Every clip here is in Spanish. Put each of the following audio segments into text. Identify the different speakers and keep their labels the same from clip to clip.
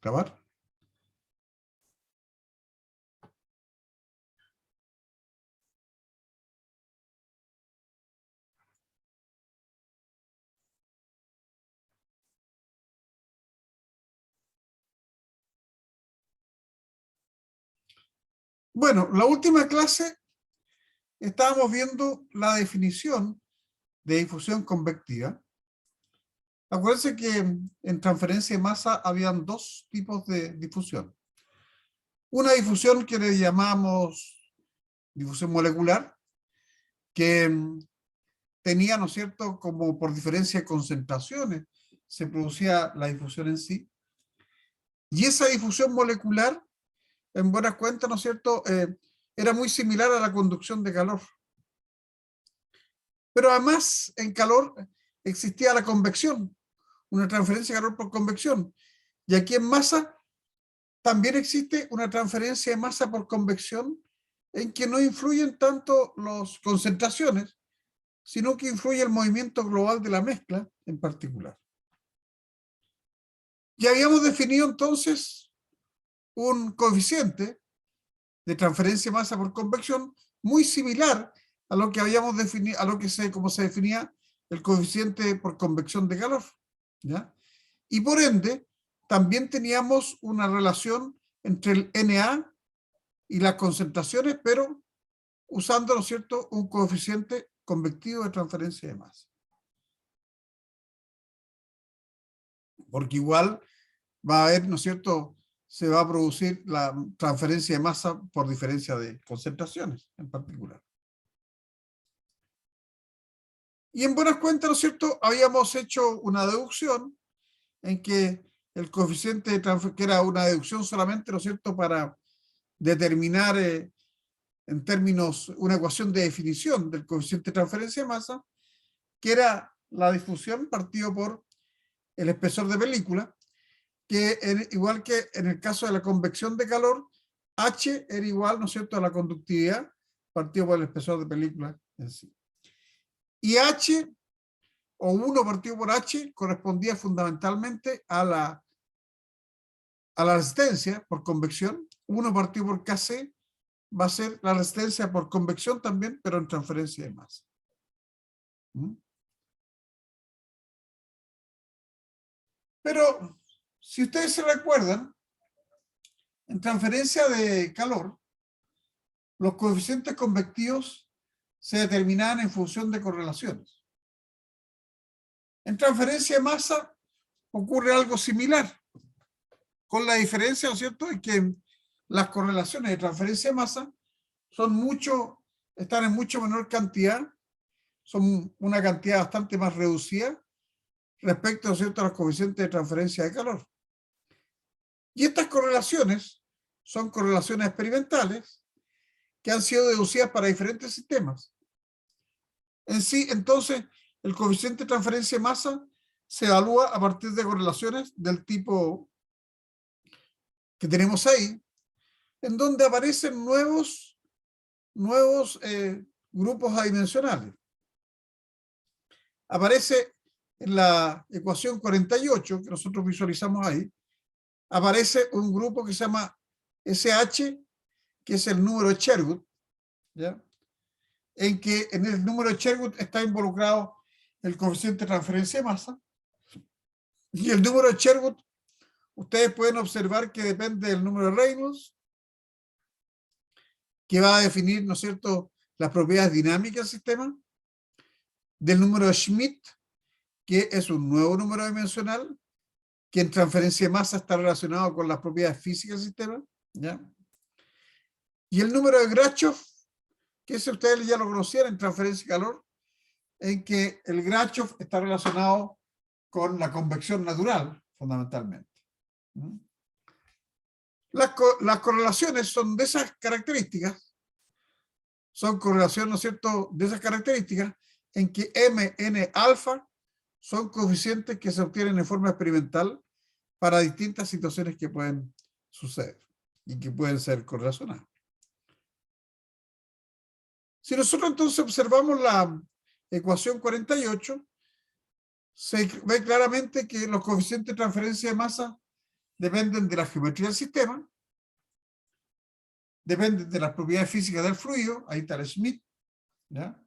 Speaker 1: Grabar. Bueno, la última clase estábamos viendo la definición de difusión convectiva. Acuérdense que en transferencia de masa habían dos tipos de difusión. Una difusión que le llamamos difusión molecular, que tenía, ¿no es cierto?, como por diferencia de concentraciones se producía la difusión en sí. Y esa difusión molecular, en buenas cuentas, ¿no es cierto?, era muy similar a la conducción de calor. Pero además, en calor existía la convección, una transferencia de calor por convección. Y aquí en masa también existe una transferencia de masa por convección en que no influyen tanto las concentraciones, sino que influye el movimiento global de la mezcla en particular. Ya habíamos definido entonces un coeficiente de transferencia de masa por convección muy similar a lo que habíamos definido, como se definía el coeficiente por convección de calor, ¿ya? Y por ende, también teníamos una relación entre el Na y las concentraciones, pero usando, ¿no es cierto?, un coeficiente convectivo de transferencia de masa. Porque igual va a haber, ¿no es cierto?, se va a producir la transferencia de masa por diferencia de concentraciones en particular. Y en buenas cuentas, ¿no es cierto?, habíamos hecho una deducción en que el coeficiente de transferencia, que era una deducción solamente, ¿no es cierto?, para determinar en términos, una ecuación de definición del coeficiente de transferencia de masa, que era la difusión partido por el espesor de película, que igual que en el caso de la convección de calor, H era igual, ¿no es cierto?, a la conductividad partido por el espesor de película en sí. Y H, o 1 partido por H, correspondía fundamentalmente a la resistencia por convección. 1 partido por Kc va a ser la resistencia por convección también, pero en transferencia de masa. Pero, si ustedes se recuerdan, en transferencia de calor, los coeficientes convectivos se determinaban en función de correlaciones. En transferencia de masa ocurre algo similar, con la diferencia, ¿no es cierto?, de que las correlaciones de transferencia de masa están en mucho menor cantidad, son una cantidad bastante más reducida respecto, ¿no es cierto?, a los coeficientes de transferencia de calor. Y estas correlaciones son correlaciones experimentales que han sido deducidas para diferentes sistemas. En sí, entonces, el coeficiente de transferencia de masa se evalúa a partir de correlaciones del tipo que tenemos ahí, en donde aparecen nuevos grupos adimensionales. Aparece en la ecuación 48, que nosotros visualizamos ahí, aparece un grupo que se llama SH, que es el número de Sherwood, ¿ya?, en que en el número de Sherwood está involucrado el coeficiente de transferencia de masa, y el número de Sherwood, ustedes pueden observar que depende del número de Reynolds, que va a definir, ¿no es cierto?, las propiedades dinámicas del sistema, del número de Schmidt, que es un nuevo número dimensional, que en transferencia de masa está relacionado con las propiedades físicas del sistema, ¿ya?, y el número de Grachov, que ese ustedes ya lo conocían en transferencia de calor, en que el Grachov está relacionado con la convección natural, fundamentalmente. Las correlaciones son de esas características, son correlaciones, ¿no es cierto?, de esas características, en que M, N, alfa son coeficientes que se obtienen en forma experimental para distintas situaciones que pueden suceder y que pueden ser correlacionadas. Si nosotros entonces observamos la ecuación 48, se ve claramente que los coeficientes de transferencia de masa dependen de la geometría del sistema, dependen de las propiedades físicas del fluido, ahí está el Schmidt, ¿ya?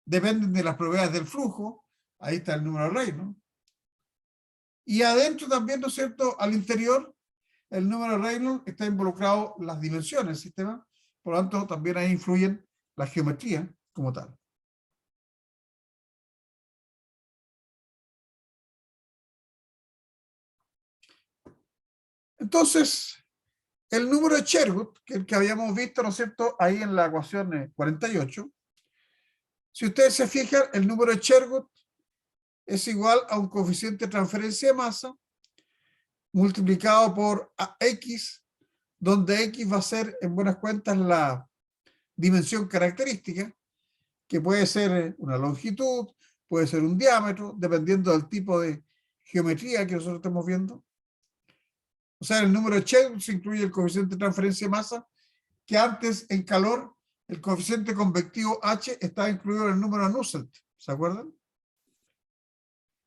Speaker 1: Dependen de las propiedades del flujo, ahí está el número de Reynolds. Y adentro también, ¿no es cierto?, al interior, el número de Reynolds está involucrado las dimensiones del sistema, por lo tanto, también ahí influyen la geometría como tal. Entonces, el número de Sherwood, que el que habíamos visto, ¿no es cierto?, ahí en la ecuación 48, si ustedes se fijan, el número de Sherwood es igual a un coeficiente de transferencia de masa multiplicado por X, donde X va a ser, en buenas cuentas, la dimensión característica, que puede ser una longitud, puede ser un diámetro, dependiendo del tipo de geometría que nosotros estemos viendo. O sea, el número de Sherwood se incluye el coeficiente de transferencia de masa, que antes en calor el coeficiente convectivo H estaba incluido en el número de Nusselt, ¿se acuerdan?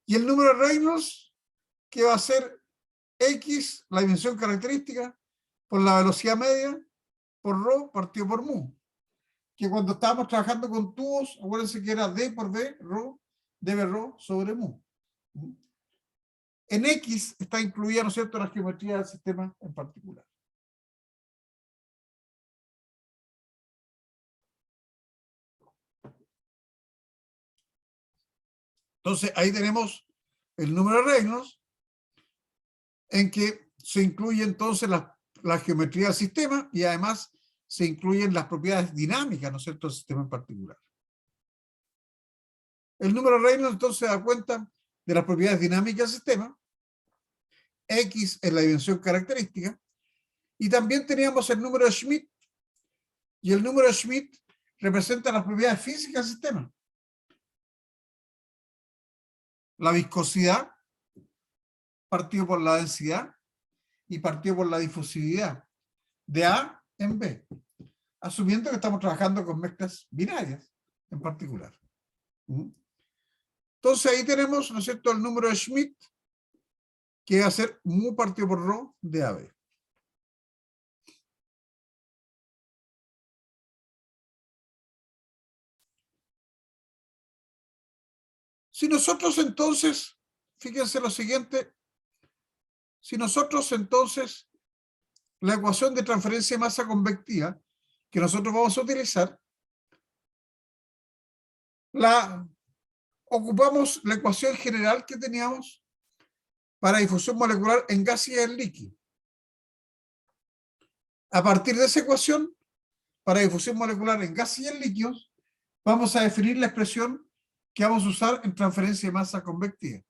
Speaker 1: Y el número de Reynolds, que va a ser X, la dimensión característica, por la velocidad media, por ρ partido por mu. Que cuando estábamos trabajando con tubos, acuérdense que era D por V, ρ, dv ρ sobre mu. En X está incluida, ¿no es cierto?, la geometría del sistema en particular. Entonces, ahí tenemos el número de Reynolds, en que se incluye entonces la geometría del sistema y además se incluyen las propiedades dinámicas, ¿no es cierto?, del sistema en particular. El número de Reynolds entonces da cuenta de las propiedades dinámicas del sistema, X es la dimensión característica, y también teníamos el número de Schmidt, y el número de Schmidt representa las propiedades físicas del sistema. La viscosidad partido por la densidad y partido por la difusividad de A en B, asumiendo que estamos trabajando con mezclas binarias en particular. Entonces ahí tenemos, ¿no es cierto?, el número de Schmidt, que va a ser mu partido por ρ de AB. Si nosotros entonces, fíjense lo siguiente, si nosotros entonces la ecuación de transferencia de masa convectiva que nosotros vamos a utilizar, ocupamos la ecuación general que teníamos para difusión molecular en gas y en líquido. A partir de esa ecuación, para difusión molecular en gas y en líquidos, vamos a definir la expresión que vamos a usar en transferencia de masa convectiva.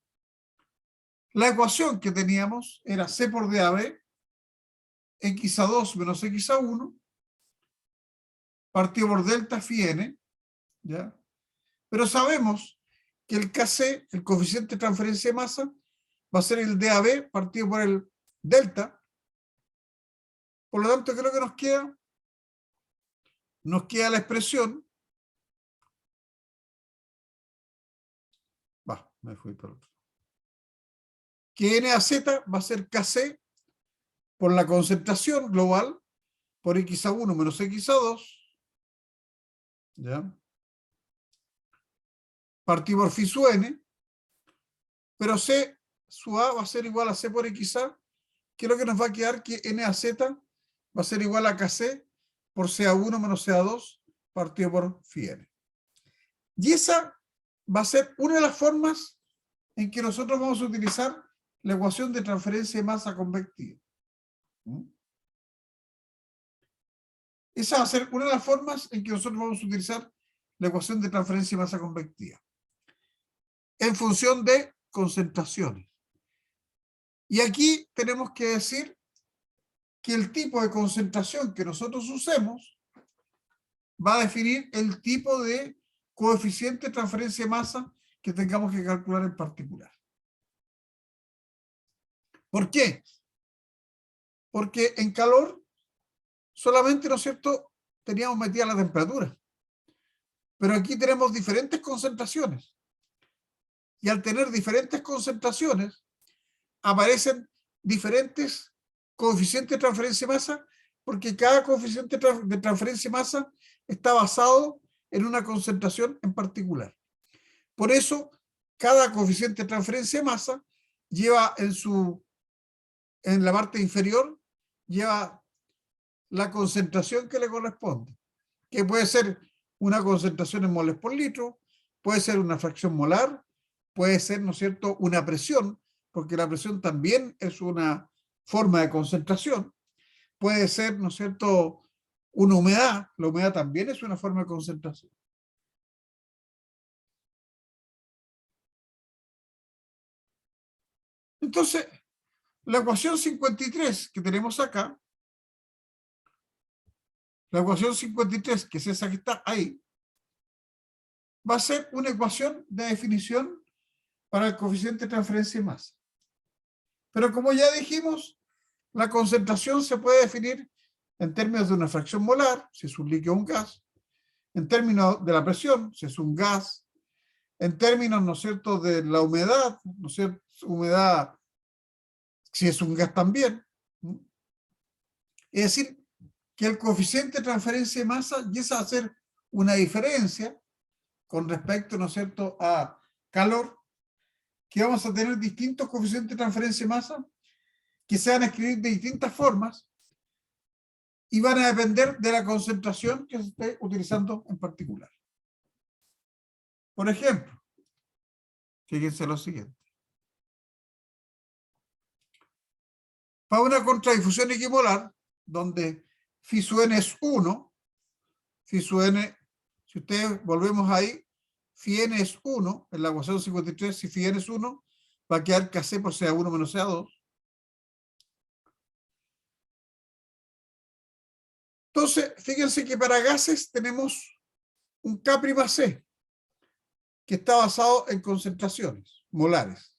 Speaker 1: La ecuación que teníamos era C por DAB, X a 2 menos X a 1, partido por delta phi n, ¿ya? Pero sabemos que el Kc, el coeficiente de transferencia de masa, va a ser el DAB partido por el delta. Por lo tanto, ¿qué es lo que nos queda? Nos queda la expresión. Me fui por otro. Que NaZ va a ser Kc por la concentración global por X a 1 menos X a 2. ¿Ya? Partido por phi sub n. Pero C sub A va a ser igual a C por XA, que es lo que nos va a quedar que NaZ va a ser igual a Kc por CA1 menos CA2 partido por phi n. Y esa va a ser una de las formas en que nosotros vamos a utilizar la ecuación de transferencia de masa convectiva. Esa va a ser una de las formas en que nosotros vamos a utilizar la ecuación de transferencia de masa convectiva, en función de concentraciones. Y aquí tenemos que decir que el tipo de concentración que nosotros usemos va a definir el tipo de coeficiente de transferencia de masa que tengamos que calcular en particular. ¿Por qué? Porque en calor solamente, ¿no es cierto?, teníamos metida la temperatura. Pero aquí tenemos diferentes concentraciones. Y al tener diferentes concentraciones, aparecen diferentes coeficientes de transferencia de masa, porque cada coeficiente de transferencia de masa está basado en una concentración en particular. Por eso, cada coeficiente de transferencia de masa lleva en la parte inferior, lleva la concentración que le corresponde, que puede ser una concentración en moles por litro, puede ser una fracción molar, puede ser, ¿no es cierto?, una presión, porque la presión también es una forma de concentración, puede ser, ¿no es cierto?, una humedad, la humedad también es una forma de concentración. Entonces, la ecuación 53 que tenemos acá, la ecuación 53, que es esa que está ahí, va a ser una ecuación de definición para el coeficiente de transferencia de masa. Pero como ya dijimos, la concentración se puede definir en términos de una fracción molar, si es un líquido o un gas, en términos de la presión, si es un gas, en términos, ¿no es cierto?, de la humedad, ¿no es cierto?, humedad, si es un gas también. Es decir, que el coeficiente de transferencia de masa empieza a hacer una diferencia con respecto, ¿no es cierto?, a calor, que vamos a tener distintos coeficientes de transferencia de masa que se van a escribir de distintas formas y van a depender de la concentración que se esté utilizando en particular. Por ejemplo, fíjense lo siguiente. Para una contradifusión equimolar, donde phi sub n es 1, phi sub n, si ustedes volvemos ahí, phi n es 1, en la ecuación 53, si phi n es 1, va a quedar Kc por CA1 menos CA2. Entonces, fíjense que para gases tenemos un K'(C), que está basado en concentraciones molares.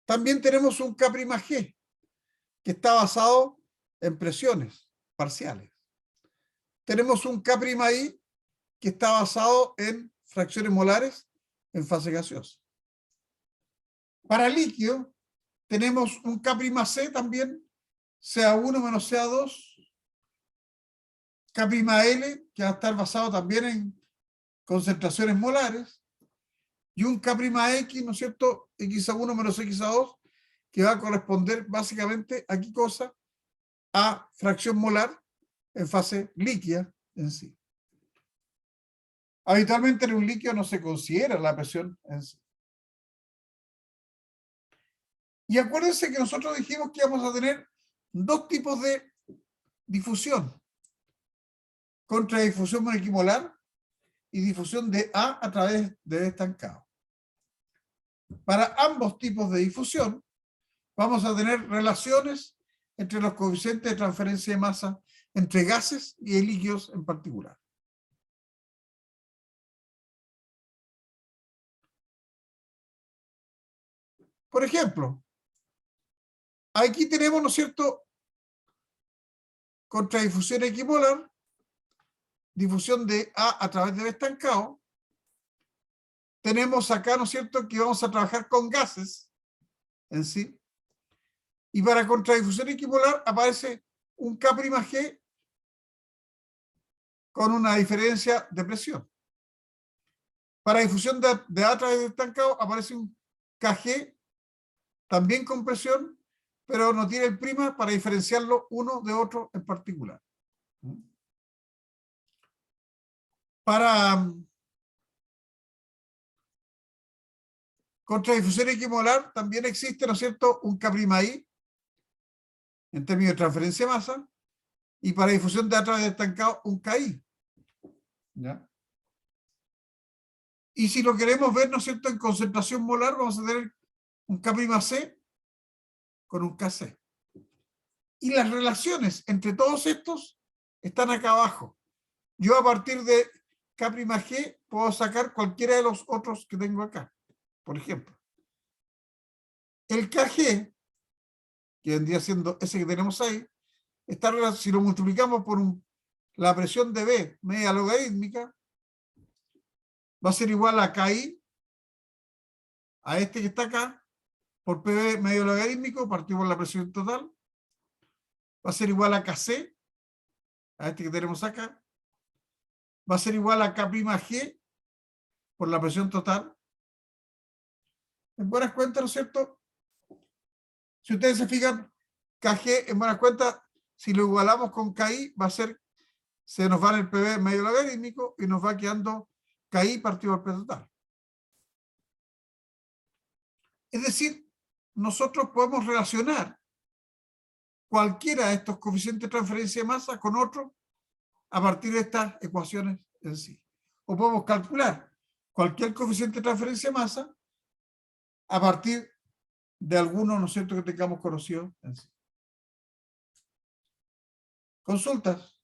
Speaker 1: También tenemos un K'(G), que está basado en presiones parciales. Tenemos un K'I, que está basado en fracciones molares en fase gaseosa. Para líquido, tenemos un K'C también, CA1 menos CA2, K'L, que va a estar basado también en concentraciones molares, y un K'X, ¿no es cierto?, Xa1 menos Xa2, que va a corresponder básicamente a qué cosa, a fracción molar en fase líquida en sí. Habitualmente en un líquido no se considera la presión en sí. Y acuérdense que nosotros dijimos que íbamos a tener dos tipos de difusión: contradifusión molecular y difusión de A través de estancado. Para ambos tipos de difusión vamos a tener relaciones entre los coeficientes de transferencia de masa entre gases y líquidos en particular. Por ejemplo, aquí tenemos, ¿no es cierto?, contradifusión equimolar, difusión de A través del estancado. Tenemos acá, ¿no es cierto?, que vamos a trabajar con gases en sí. Y para contradifusión equimolar aparece un K'G con una diferencia de presión. Para difusión de A a través del estancado aparece un Kg también con presión, pero no tiene el prima para diferenciarlo uno de otro en particular. Para contradifusión equimolar también existe, ¿no es cierto?, un K'I en términos de transferencia de masa, y para difusión de A través del estancado un Ki. ¿Ya? Y si lo queremos ver, ¿no es cierto?, en concentración molar, vamos a tener un K'C con un Kc. Y las relaciones entre todos estos están acá abajo. Yo a partir de K'G puedo sacar cualquiera de los otros que tengo acá. Por ejemplo, el Kg, que vendría siendo ese que tenemos ahí, si lo multiplicamos por la presión de B media logarítmica, va a ser igual a Ki, a este que está acá, por PV medio logarítmico partido por la presión total va a ser igual a Kc, a este que tenemos acá, va a ser igual a K'G por la presión total. En buenas cuentas, ¿no es cierto? Si ustedes se fijan, Kg, en buenas cuentas, si lo igualamos con Ki, va a ser, se nos va en el PV medio logarítmico y nos va quedando Ki partido por P total. Es decir, nosotros podemos relacionar cualquiera de estos coeficientes de transferencia de masa con otro a partir de estas ecuaciones en sí. O podemos calcular cualquier coeficiente de transferencia de masa a partir de alguno, ¿no es cierto?, que tengamos conocido en sí. ¿Consultas?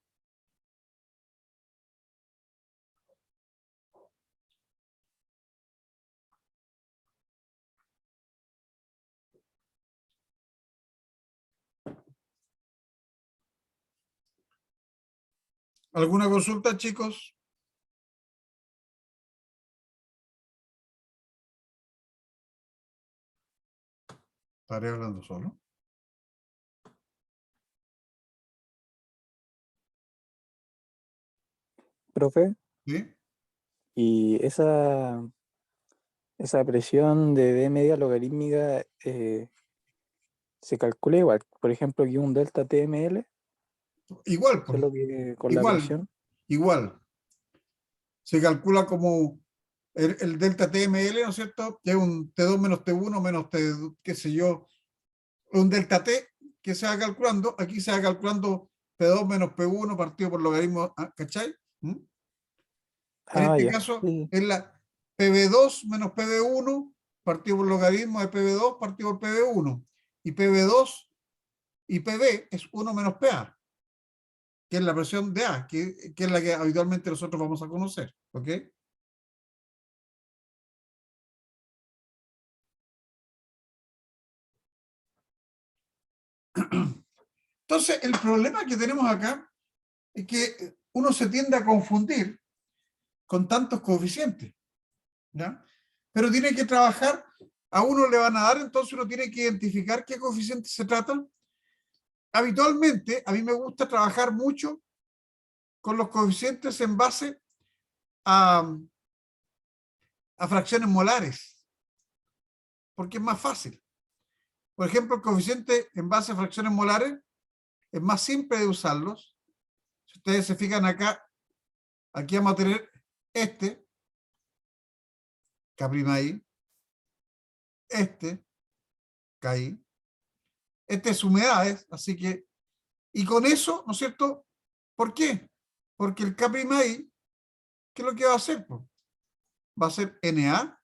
Speaker 1: ¿Alguna consulta, chicos? Estaré hablando solo.
Speaker 2: Profe,
Speaker 1: ¿Sí?
Speaker 2: y esa presión de D media logarítmica se calcula igual, por ejemplo, que un delta TML,
Speaker 1: Igual, pues,
Speaker 2: solo que con la
Speaker 1: igual,
Speaker 2: presión.
Speaker 1: igual. Se calcula como el delta TML, ¿no es cierto? Que es un T2 menos T1 menos T, qué sé yo, un delta T que se va calculando. Aquí se va calculando P2 menos P1 partido por logaritmo, ¿cachai? ¿Mm? En
Speaker 2: Ah,
Speaker 1: este
Speaker 2: ya.
Speaker 1: caso
Speaker 2: Sí.
Speaker 1: es la PB2 menos PB1 partido por logaritmo de PB2 partido por PB1. Y PB2 y PB es 1 menos PA, que es la presión de A, que es la que habitualmente nosotros vamos a conocer. ¿Ok? Entonces, el problema que tenemos acá es que uno se tiende a confundir con tantos coeficientes, ¿ya? Pero tiene que trabajar, a uno le van a dar, entonces uno tiene que identificar qué coeficientes se tratan. Habitualmente, a mí me gusta trabajar mucho con los coeficientes en base a, a fracciones molares, porque es más fácil. Por ejemplo, el coeficiente en base a fracciones molares es más simple de usarlos. Si ustedes se fijan acá, aquí vamos a tener este, K'I, este, Ki, este es humedades, así que, y con eso, ¿no es cierto? ¿Por qué? Porque el K'I, ¿qué es lo que va a hacer? Pues? Va a ser Na,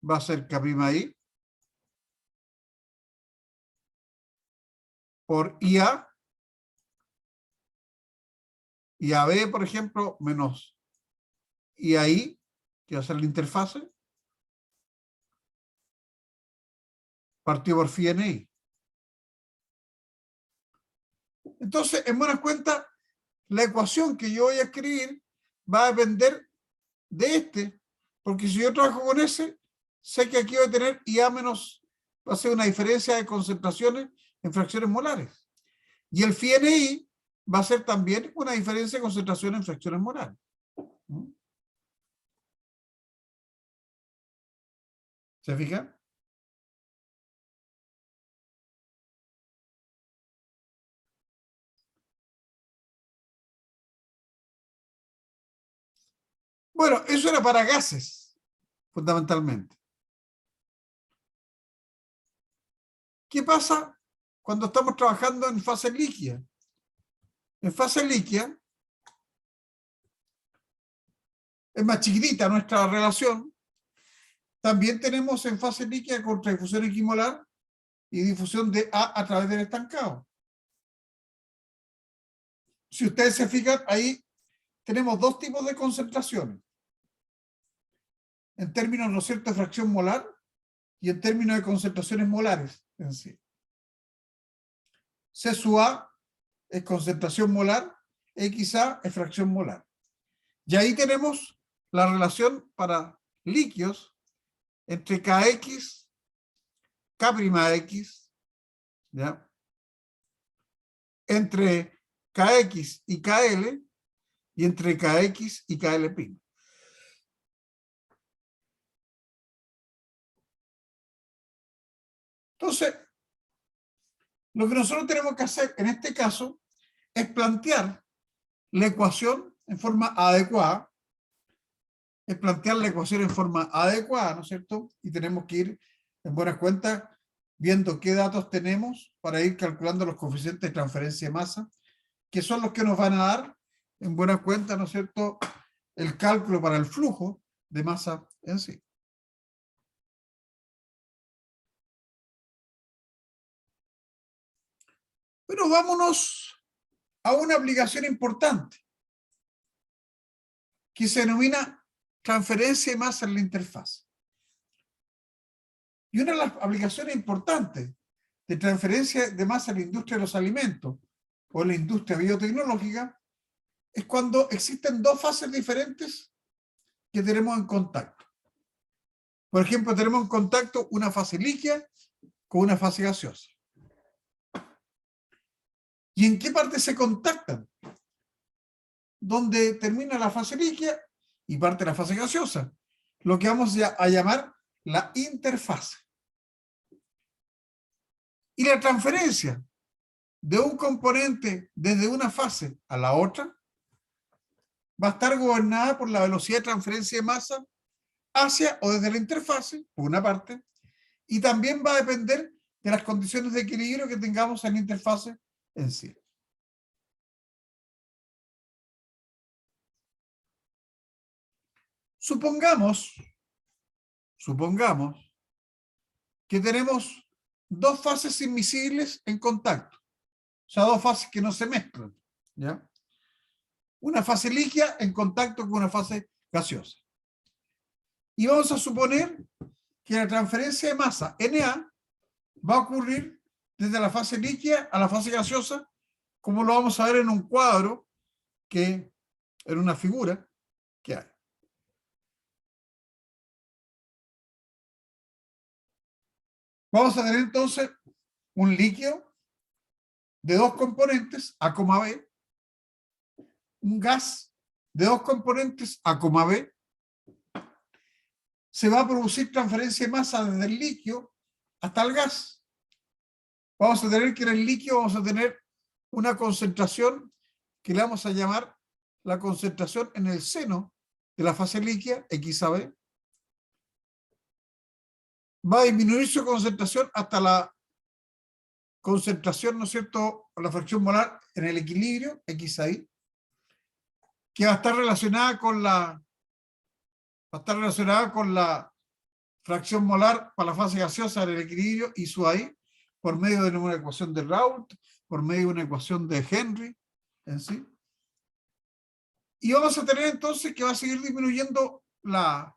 Speaker 1: va a ser K'I por IA, y AB, por ejemplo, menos IAI, que va a ser la interfase, partido por phi NI. Entonces, en buenas cuentas, la ecuación que yo voy a escribir va a depender de este, porque si yo trabajo con ese, sé que aquí voy a tener IA menos, va a ser una diferencia de concentraciones en fracciones molares. Y el phi NI va a ser también una diferencia de concentración en fracciones molares. ¿Se fija? Bueno, eso era para gases, fundamentalmente. ¿Qué pasa cuando estamos trabajando en fase líquida? En fase líquida es más chiquitita nuestra relación. También tenemos en fase líquida contradifusión equimolar y difusión de A través del estancado. Si ustedes se fijan, ahí tenemos dos tipos de concentraciones. En términos, ¿no es cierto?, de fracción molar y en términos de concentraciones molares en sí. C sub A es concentración molar, XA es fracción molar. Y ahí tenemos la relación para líquidos entre Kx, K'X, ¿ya? Entre Kx y Kl, y entre Kx y Kl'. Entonces, lo que nosotros tenemos que hacer en este caso es plantear la ecuación en forma adecuada, ¿no es cierto? Y tenemos que ir en buenas cuentas viendo qué datos tenemos para ir calculando los coeficientes de transferencia de masa, que son los que nos van a dar en buenas cuentas, ¿no es cierto?, el cálculo para el flujo de masa en sí. Pero vámonos a una aplicación importante que se denomina transferencia de masa en la interfaz. Y una de las aplicaciones importantes de transferencia de masa en la industria de los alimentos o en la industria biotecnológica es cuando existen dos fases diferentes que tenemos en contacto. Por ejemplo, tenemos en contacto una fase líquida con una fase gaseosa. ¿Y en qué parte se contactan? Donde termina la fase líquida y parte la fase gaseosa, lo que vamos a llamar la interfase. Y la transferencia de un componente desde una fase a la otra va a estar gobernada por la velocidad de transferencia de masa hacia o desde la interfase, por una parte, y también va a depender de las condiciones de equilibrio que tengamos en la interfase en sí. Supongamos que tenemos dos fases invisibles en contacto, o sea, dos fases que no se mezclan, ¿ya? Una fase líquida en contacto con una fase gaseosa. Y vamos a suponer que la transferencia de masa Na va a ocurrir desde la fase líquida a la fase gaseosa, como lo vamos a ver en un cuadro, en una figura que hay. Vamos a tener entonces un líquido de dos componentes, A, B, un gas de dos componentes, A, B. Se va a producir transferencia de masa desde el líquido hasta el gas. Vamos a tener que en el líquido vamos a tener una concentración que le vamos a llamar la concentración en el seno de la fase líquida, XAB. Va a disminuir su concentración hasta la concentración, ¿no es cierto?, o la fracción molar en el equilibrio, XAI, que va a estar relacionada con la fracción molar para la fase gaseosa en el equilibrio y su AI, por medio de una ecuación de Raoult, por medio de una ecuación de Henry en sí. Y vamos a tener entonces que va a seguir disminuyendo, ¿no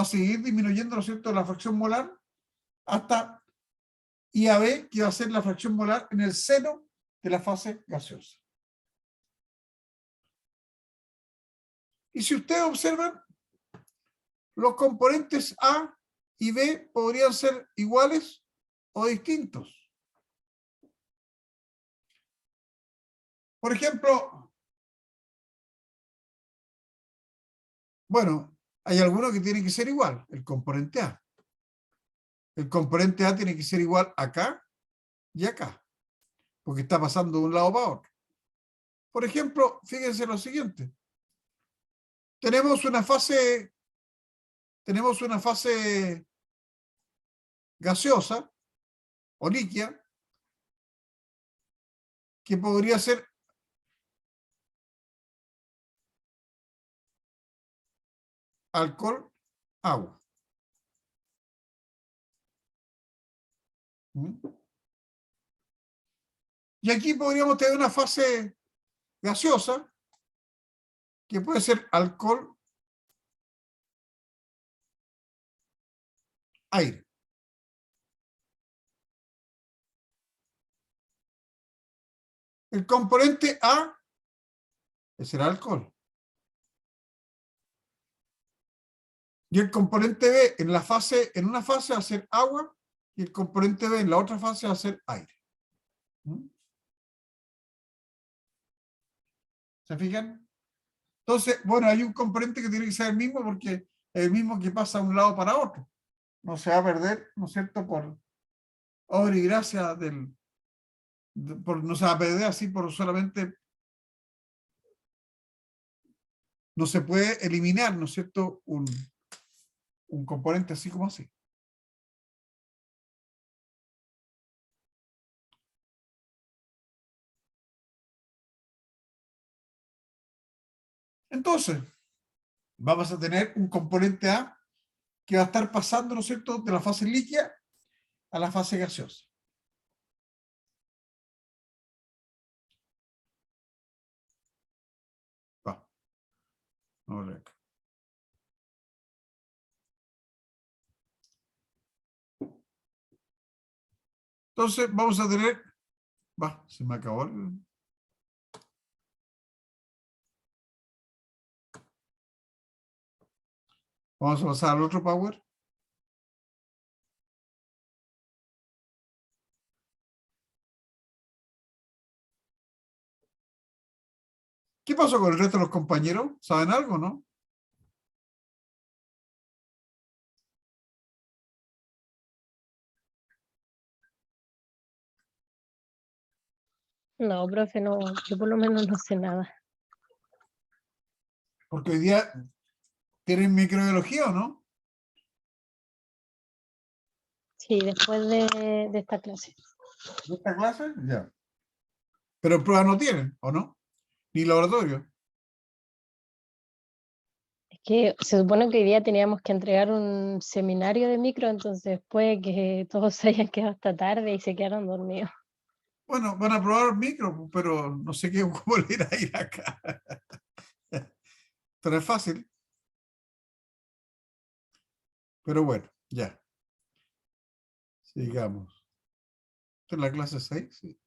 Speaker 1: es cierto?, la fracción molar hasta IAB, que va a ser la fracción molar en el seno de la fase gaseosa. Y si ustedes observan, los componentes A y B podrían ser iguales o distintos. Por ejemplo, bueno, hay algunos que tienen que ser igual, el componente A. El componente A tiene que ser igual acá y acá, porque está pasando de un lado para otro. Por ejemplo, fíjense lo siguiente. Tenemos una fase gaseosa o líquida que podría ser alcohol, agua. Y aquí podríamos tener una fase gaseosa que puede ser alcohol, aire. El componente A es el alcohol. Y el componente B en una fase va a ser agua y el componente B en la otra fase va a ser aire. ¿Se fijan? Entonces, bueno, hay un componente que tiene que ser el mismo porque es el mismo que pasa de un lado para otro. No se va a perder, ¿no es cierto?, por obra y gracia no se va a perder así por solamente, no se puede eliminar, ¿no es cierto?, un componente así como así. Entonces, vamos a tener un componente A que va a estar pasando, ¿no es cierto?, de la fase líquida a la fase gaseosa. Va. Vamos a ver acá. Entonces, vamos a tener, se me acabó Vamos a pasar al otro power. ¿Qué pasó con el resto de los compañeros? ¿Saben algo, no?
Speaker 3: No, profe, no, yo por lo menos no sé nada.
Speaker 1: Porque hoy día tienen microbiología, ¿o no?
Speaker 3: Sí, después de esta clase.
Speaker 1: ¿De esta clase? Ya. Pero pruebas no tienen, ¿o no? Ni laboratorio.
Speaker 3: Es que se supone que hoy día teníamos que entregar un seminario de micro, entonces puede que todos se hayan quedado hasta tarde y se quedaron dormidos.
Speaker 1: Bueno, van a probar micro, pero no sé qué, cómo le irá a ir acá. Pero es fácil. Pero bueno, ya. Sigamos. ¿Esta es la clase 6? Sí.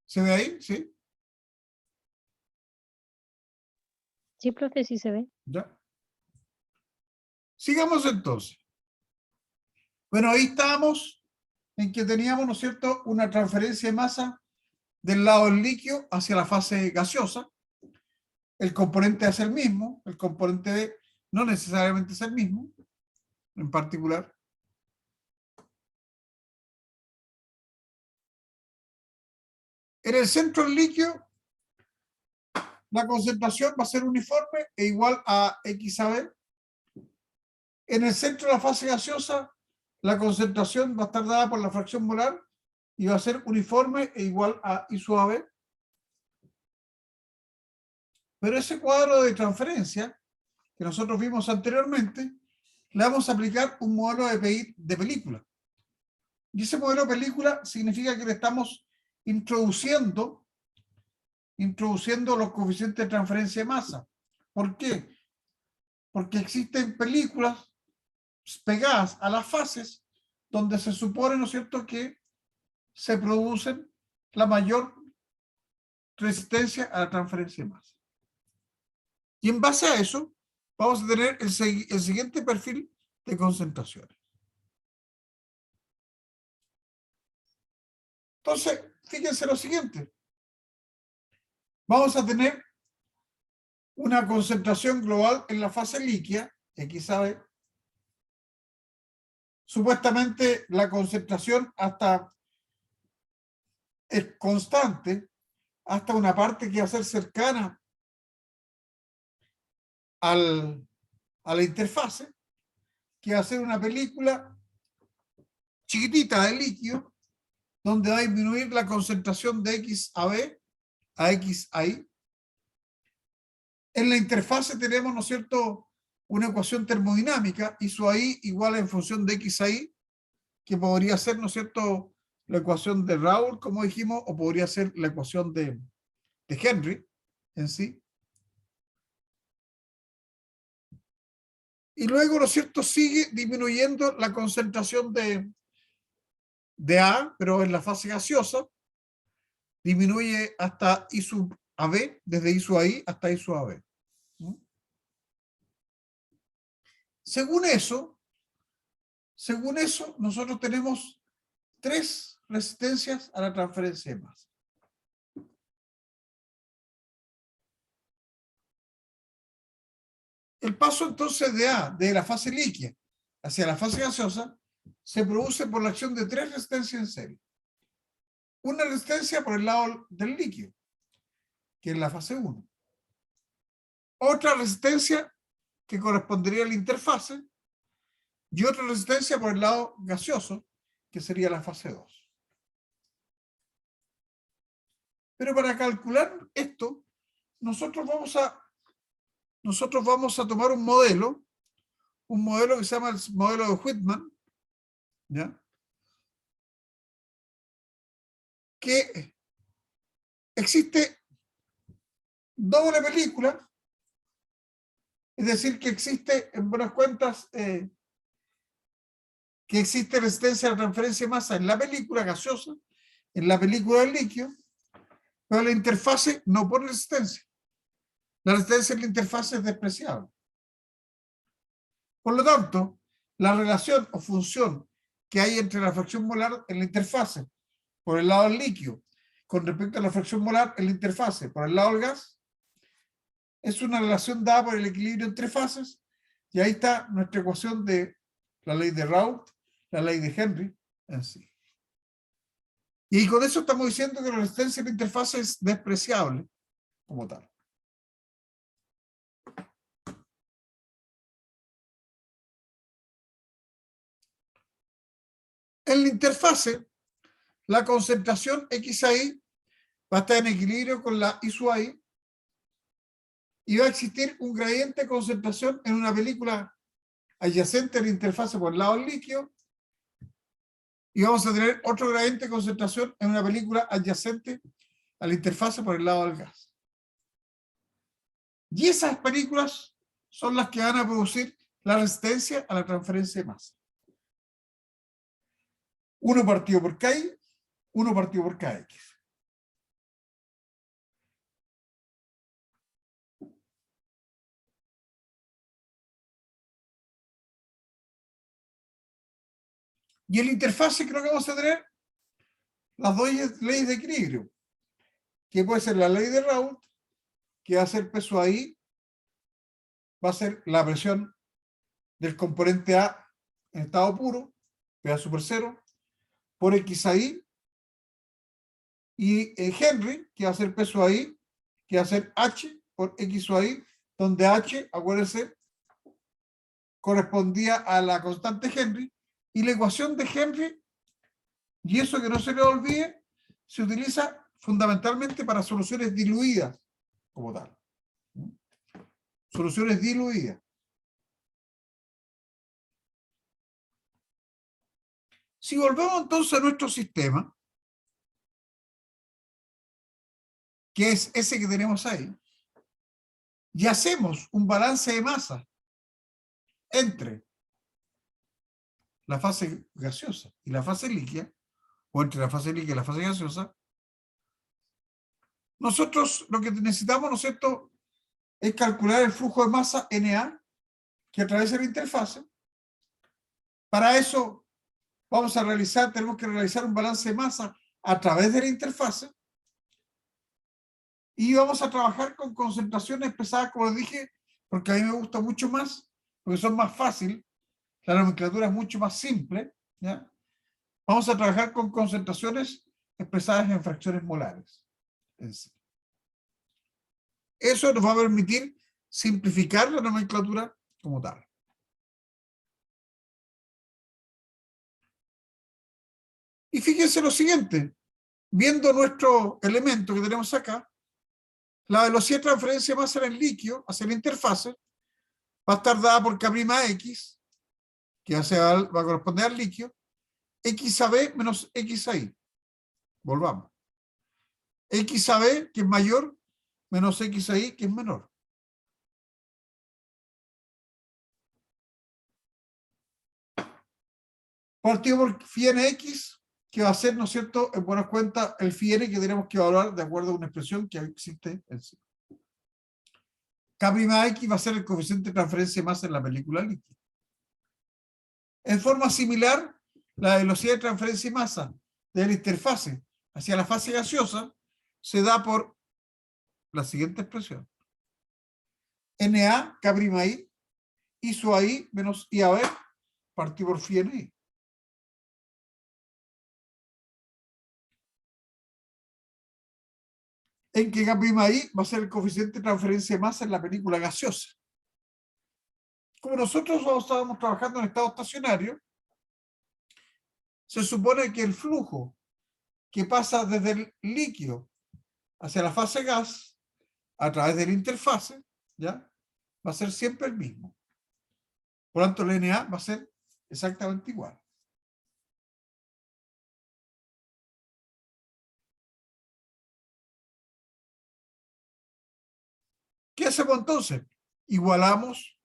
Speaker 1: ¿Se ve ahí? Sí.
Speaker 3: Sí, profe, sí se ve.
Speaker 1: Ya. Sigamos entonces. Bueno, ahí estábamos en que teníamos, ¿no es cierto?, una transferencia de masa del lado del líquido hacia la fase gaseosa. El componente es el mismo, el componente B no necesariamente es el mismo, en particular. En el centro del líquido, la concentración va a ser uniforme e igual a X a B. En el centro de la fase gaseosa, la concentración va a estar dada por la fracción molar y va a ser uniforme e igual a I sub AB. Pero ese cuadro de transferencia que nosotros vimos anteriormente, le vamos a aplicar un modelo de película. Y ese modelo de película significa que le estamos introduciendo los coeficientes de transferencia de masa. ¿Por qué? Porque existen películas pegadas a las fases donde se supone, ¿no es cierto?, que se producen la mayor resistencia a la transferencia de masa. Y en base a eso, vamos a tener el siguiente perfil de concentraciones. Entonces, fíjense lo siguiente. Vamos a tener una concentración global en la fase líquida, X a B. Supuestamente la concentración es constante hasta una parte que va a ser cercana a la interfase, que va a ser una película chiquitita de líquido, donde va a disminuir la concentración de X a B a X a Y. En la interfase tenemos, ¿no es cierto?, una ecuación termodinámica, I sub I igual en función de X a Y, que podría ser, ¿no es cierto?, la ecuación de Raoult, como dijimos, o podría ser la ecuación de Henry en sí. Y luego, ¿no es cierto?, sigue disminuyendo la concentración de A, pero en la fase gaseosa, disminuye hasta I sub AB, desde I sub I hasta I sub AB. Según eso, nosotros tenemos 3 resistencias a la transferencia de masa. El paso entonces de A, de la fase líquida hacia la fase gaseosa, se produce por la acción de 3 resistencias en serie. Una resistencia por el lado del líquido, que es la fase 1. Otra resistencia que correspondería a la interfase, y otra resistencia por el lado gaseoso, que sería la fase 2. Pero para calcular esto, nosotros vamos a tomar un modelo que se llama el modelo de Whitman, ¿ya? Que existe doble película, es decir, que existe, en buenas cuentas, que existe resistencia a la transferencia de masa en la película gaseosa, en la película del líquido, pero la interfase no pone resistencia. La resistencia en la interfase es despreciable. Por lo tanto, la relación o función que hay entre la fracción molar en la interfase por el lado del líquido con respecto a la fracción molar en la interfase por el lado del gas es una relación dada por el equilibrio entre fases, y ahí está nuestra ecuación de la ley de Raoult, la ley de Henry en sí. Y con eso estamos diciendo que la resistencia en la interfase es despreciable como tal. En la interfase, la concentración XI va a estar en equilibrio con la I sub I, y va a existir un gradiente de concentración en una película adyacente a la interfase por el lado del líquido, y vamos a tener otro gradiente de concentración en una película adyacente a la interfase por el lado del gas. Y esas películas son las que van a producir la resistencia a la transferencia de masa. 1 partido por KI, 1 partido por KX. Y en la interfase creo que vamos a tener las 2 leyes de equilibrio, que puede ser la ley de Raoult, que va a ser P sub I, va a ser la presión del componente A en estado puro, P super 0, por XI, y Henry, que va a ser P sub I, que va a ser H por X sub I, donde H, acuérdense, correspondía a la constante Henry, y la ecuación de Henry, y eso que no se le olvide, se utiliza fundamentalmente para soluciones diluidas como tal. Soluciones diluidas. Si volvemos entonces a nuestro sistema, que es ese que tenemos ahí, y hacemos un balance de masa entre la fase gaseosa y la fase líquida, o entre la fase líquida y la fase gaseosa, nosotros lo que necesitamos, ¿no es cierto?, es calcular el flujo de masa NA que atraviesa la interfase. Para eso tenemos que realizar un balance de masa a través de la interfase, y vamos a trabajar con concentraciones pesadas, como les dije, porque a mí me gusta mucho más, porque son más fáciles, la nomenclatura es mucho más simple, ¿ya? Vamos a trabajar con concentraciones expresadas en fracciones molares en sí. Eso nos va a permitir simplificar la nomenclatura como tal. Y fíjense lo siguiente, viendo nuestro elemento que tenemos acá, la velocidad de transferencia de masa en el líquido hacia la interfase va a estar dada por K'X, que va a corresponder al líquido, X a B menos X a Y. Volvamos. X a B, que es mayor, menos X a Y, que es menor. Partido por phi n X, que va a ser, ¿no es cierto?, en buenas cuentas, el phi n que tenemos que evaluar de acuerdo a una expresión que existe en sí. K'X va a ser el coeficiente de transferencia de masa en la película líquida. En forma similar, la velocidad de transferencia de masa de la interfase hacia la fase gaseosa se da por la siguiente expresión. Na, K'I, I sub I menos IAB partido por phi NI. En que K'I va a ser el coeficiente de transferencia de masa en la película gaseosa. Como nosotros estábamos trabajando en estado estacionario, se supone que el flujo que pasa desde el líquido hacia la fase gas a través de la interfase, ¿ya?, va a ser siempre el mismo. Por lo tanto, el Na va a ser exactamente igual. ¿Qué hacemos entonces? Igualamos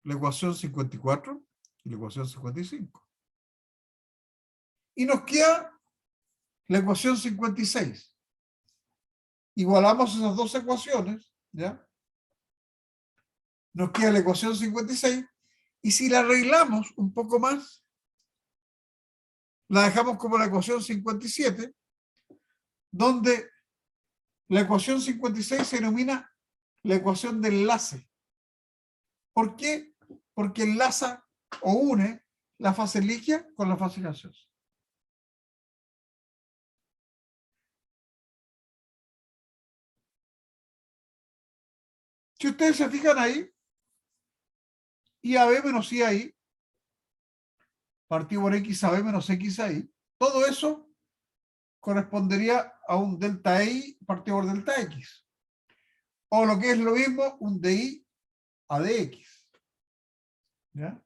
Speaker 1: la ecuación 54 y la ecuación 55. Y nos queda la ecuación 56. Igualamos esas dos ecuaciones, ¿ya? Nos queda la ecuación 56, y si la arreglamos un poco más, la dejamos como la ecuación 57, donde la ecuación 56 se denomina la ecuación de enlace. ¿Por qué? Porque enlaza o une la fase líquida con la fase gaseosa. Si ustedes se fijan ahí, IAB menos IAI, partido por XAB menos XAI, todo eso correspondería a un delta I partido por delta X. O lo que es lo mismo, un DI a DX. ¿Ya?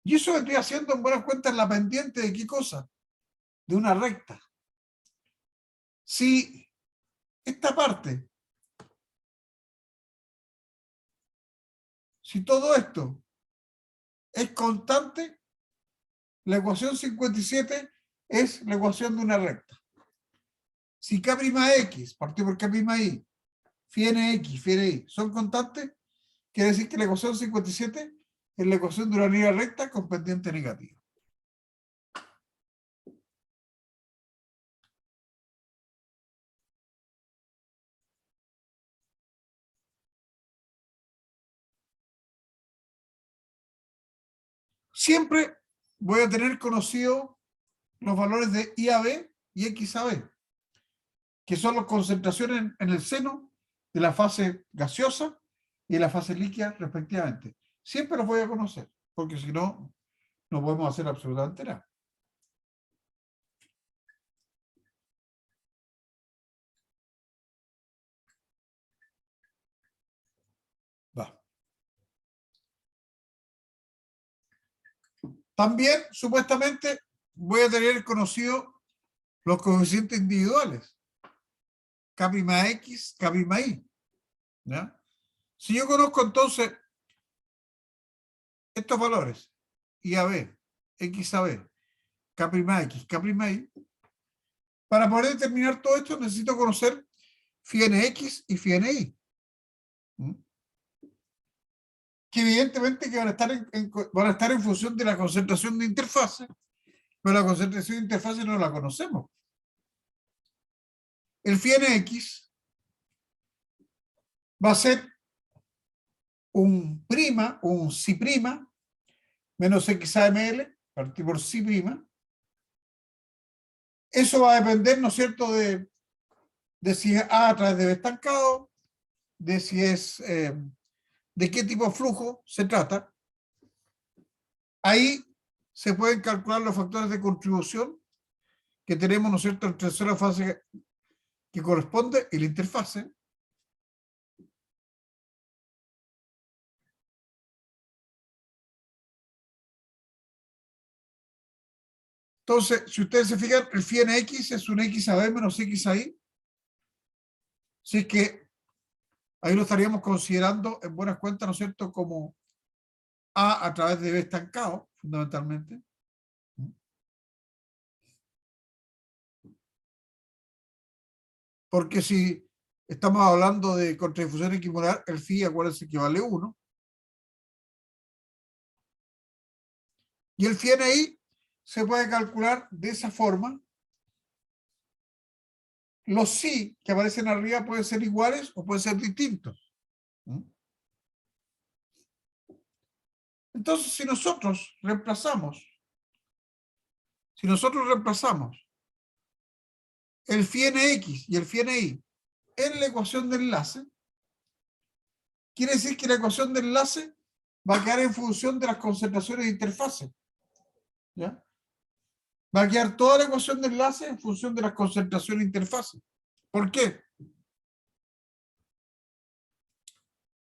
Speaker 1: Y eso vendría haciendo en buenas cuentas la pendiente de qué cosa? De una recta. Si esta parte, si todo esto es constante, la ecuación 57 es la ecuación de una recta. Si K'X, partido por K'I, phi NX, phi NI son constantes, quiere decir que la ecuación 57 es la ecuación de una línea recta con pendiente negativa. Siempre voy a tener conocido los valores de IAB y XAB, que son las concentraciones en el seno de la fase gaseosa y de la fase líquida respectivamente. Siempre los voy a conocer, porque si no, no podemos hacer absolutamente nada. Va. También, supuestamente, voy a tener conocido los coeficientes individuales. K'X, K'I. ¿Ya? Si yo conozco entonces estos valores, IAB, XAB, K'X, K'I, para poder determinar todo esto necesito conocer phi NX y phi NI. Que evidentemente que van a estar en función de la concentración de interfase, pero la concentración de interfase no la conocemos. El phi NX va a ser un prima, un si prima, menos XAML, partido por si prima. Eso va a depender, ¿no es cierto?, de si es A través de B estancado, de si es, de qué tipo de flujo se trata. Ahí se pueden calcular los factores de contribución que tenemos, ¿no es cierto?, entre la fase que corresponde y la interfase. Entonces, si ustedes se fijan, el phi NX es un XAB menos XAI. Así que ahí lo estaríamos considerando en buenas cuentas, ¿no es cierto?, como A través de B estancado, fundamentalmente. porque si estamos hablando de contradifusión equimolar, el phi, acuérdense que vale 1. Y el phi NI se puede calcular de esa forma. Los psi que aparecen arriba pueden ser iguales o pueden ser distintos. Entonces, si nosotros reemplazamos el phi nx y el phi ni en la ecuación de enlace, quiere decir que la ecuación de enlace va a quedar en función de las concentraciones de interfase. ¿Ya? Va a quedar toda la ecuación de enlace en función de las concentraciones de interfase. ¿Por qué?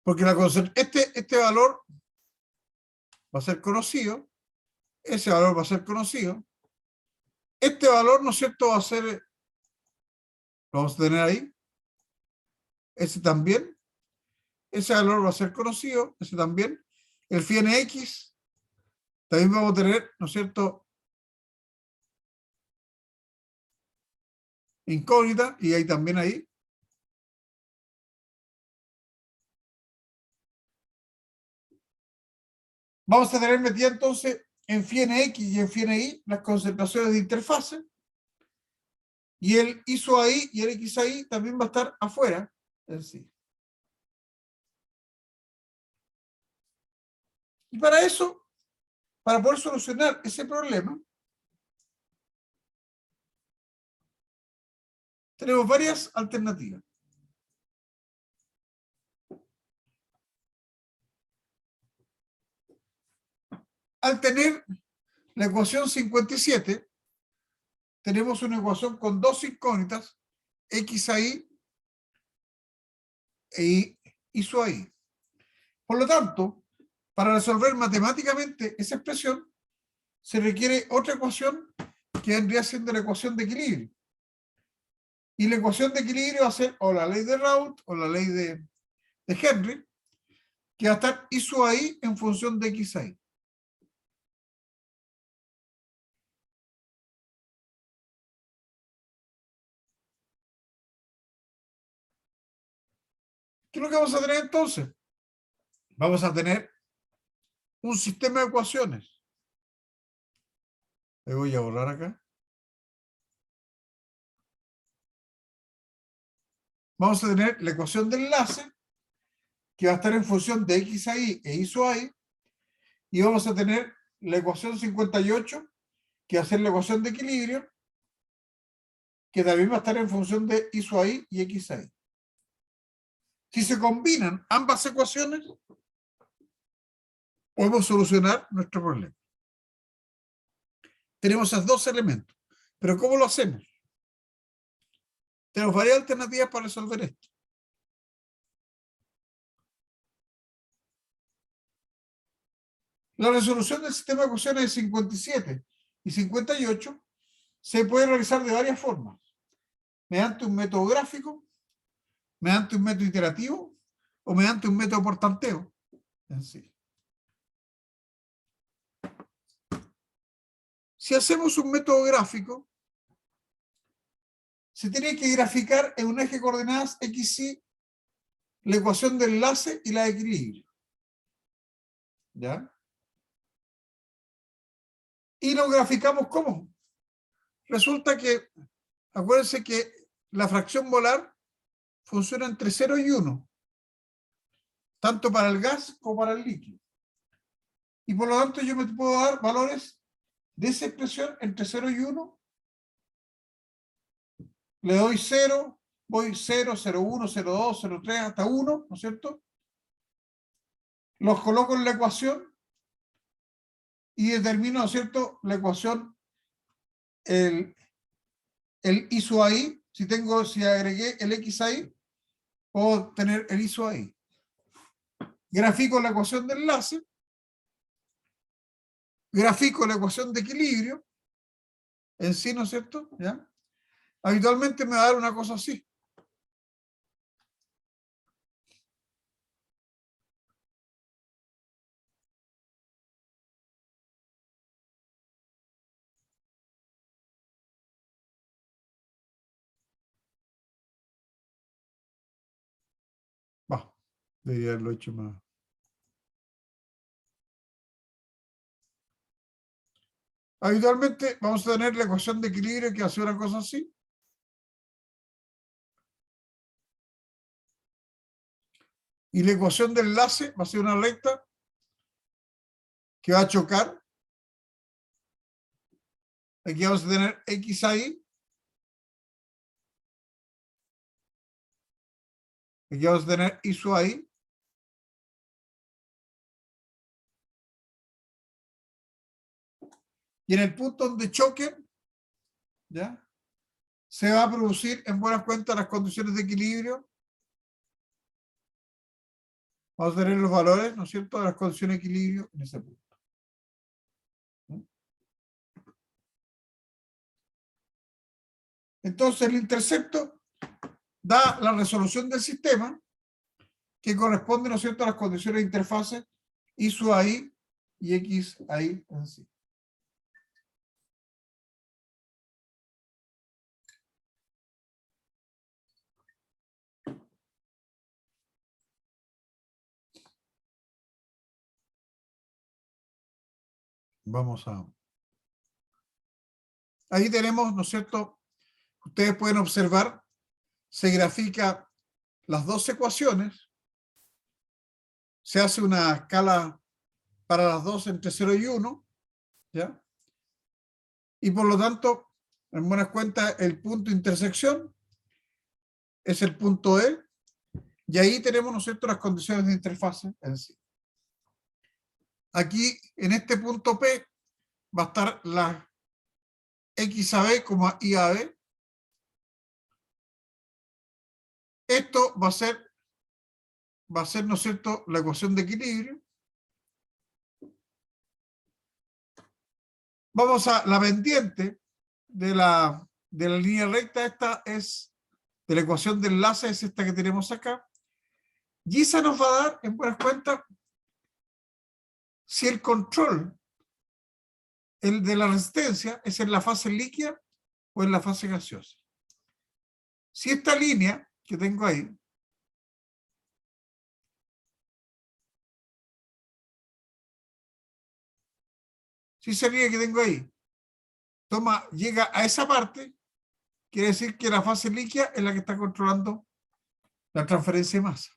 Speaker 1: Porque este valor va a ser conocido, ese valor va a ser conocido, este valor, ¿no es cierto?, va a ser, lo vamos a tener ahí, ese también, ese valor va a ser conocido, ese también, el phi nx, también vamos a tener, ¿no es cierto?, incógnita, y ahí también ahí. Vamos a tener metida entonces en phi nx y en phi ni las concentraciones de interfase, y el ISO-AI y el XAI también va a estar afuera en sí. Y para eso, para poder solucionar ese problema, tenemos varias alternativas. Al tener la ecuación 57, tenemos una ecuación con dos incógnitas, XAI e ISO-AI. Por lo tanto, para resolver matemáticamente esa expresión, se requiere otra ecuación que vendría siendo la ecuación de equilibrio. Y la ecuación de equilibrio va a ser o la ley de Raoult o la ley de Henry, que va a estar ISO-AI en función de XAI. ¿Qué es lo que vamos a tener entonces? Vamos a tener un sistema de ecuaciones. Le voy a borrar acá. Vamos a tener la ecuación de enlace, que va a estar en función de XAI e ISO-AI, y vamos a tener la ecuación 58, que va a ser la ecuación de equilibrio, que también va a estar en función de ISO-AI y XAI. Si se combinan ambas ecuaciones, podemos solucionar nuestro problema. Tenemos esos dos elementos. Pero ¿cómo lo hacemos? Tenemos varias alternativas para resolver esto. La resolución del sistema de ecuaciones de 57 y 58 se puede realizar de varias formas. Mediante un método gráfico, mediante un método iterativo o mediante un método por tanteo en sí. Si hacemos un método gráfico, se tiene que graficar en un eje de coordenadas x, y la ecuación de enlace y la de equilibrio. ¿Ya? Y lo graficamos ¿cómo? Resulta que, acuérdense que la fracción molar funciona entre 0 y 1, tanto para el gas como para el líquido. Y por lo tanto yo me puedo dar valores de esa expresión entre 0 y 1. Le doy 0, voy 0, 0, 1, 0, 2, 0, 3, hasta 1, ¿no es cierto? Los coloco en la ecuación y determino, ¿no es cierto?, la ecuación, el ISO ahí. Si agregué el X ahí, puedo tener el ISO ahí. Grafico la ecuación de enlace, grafico la ecuación de equilibrio en sí, ¿no es cierto? ¿Ya? Habitualmente me va a dar una cosa así. Debería haberlo hecho más. Habitualmente vamos a tener la ecuación de equilibrio que hace una cosa así. Y la ecuación de enlace va a ser una recta que va a chocar. Aquí vamos a tener X ahí. Aquí vamos a tener Y sub ahí. Y en el punto donde choquen, ¿ya? Se va a producir en buenas cuentas las condiciones de equilibrio. Vamos a tener los valores, ¿no es cierto?, de las condiciones de equilibrio en ese punto. Entonces el intercepto da la resolución del sistema que corresponde, ¿no es cierto?, a las condiciones de interfase Y sub ahí y X ahí en sí. Vamos a... Ahí tenemos, ¿no es cierto? Ustedes pueden observar, se grafica las dos ecuaciones, se hace una escala para las dos entre 0 y 1, ¿ya? Y por lo tanto, en buenas cuentas, el punto de intersección es el punto E, y ahí tenemos, ¿no es cierto?, las condiciones de interfase en sí. Aquí, en este punto P, va a estar la X a B como Y a B. Esto va a ser, ¿no es cierto?, la ecuación de equilibrio. Vamos a la pendiente de la línea recta. Esta es de la ecuación de enlace, es esta que tenemos acá. Y esa nos va a dar, en buenas cuentas, si el control, el de la resistencia, es en la fase líquida o en la fase gaseosa. Si esta línea que tengo ahí llega a esa parte, quiere decir que la fase líquida es la que está controlando la transferencia de masa.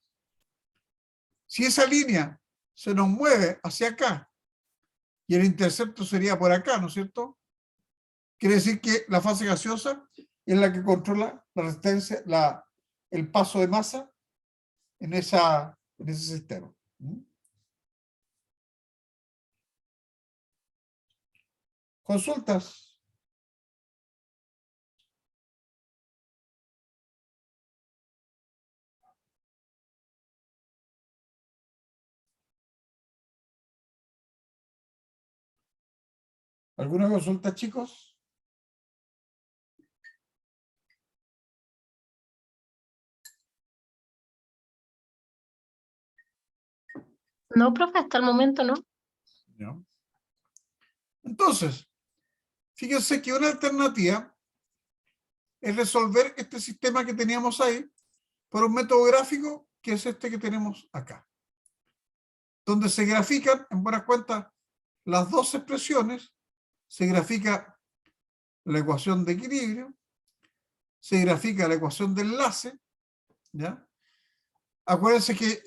Speaker 1: Si esa línea se nos mueve hacia acá y el intercepto sería por acá, ¿no es cierto?, quiere decir que la fase gaseosa es la que controla la resistencia, el paso de masa en ese sistema. ¿Consultas? ¿Alguna consulta, chicos?
Speaker 3: No, profe, hasta el momento no.
Speaker 1: ¿Ya? Entonces, fíjense que una alternativa es resolver este sistema que teníamos ahí por un método gráfico que es este que tenemos acá, donde se grafican, en buenas cuentas, las dos expresiones. Se grafica la ecuación de equilibrio, se grafica la ecuación de enlace, ¿ya? Acuérdense que,